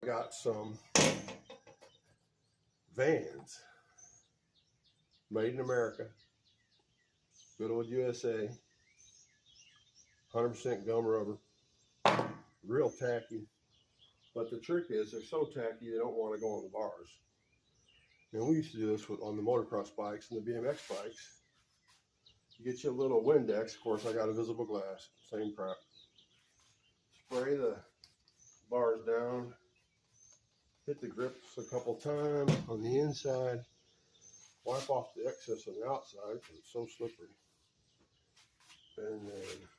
got some Vans, made in America, good old USA, 100% gum rubber, real tacky. But the trick is they're so tacky they don't want to go on the bars. And we used to do this on the motocross bikes and the BMX bikes. You get you a little Windex. Of course, I got a visible glass, same crap. Spray the bars down, hit the grips a couple times on the inside, wipe off the excess on the outside because it's so slippery, and then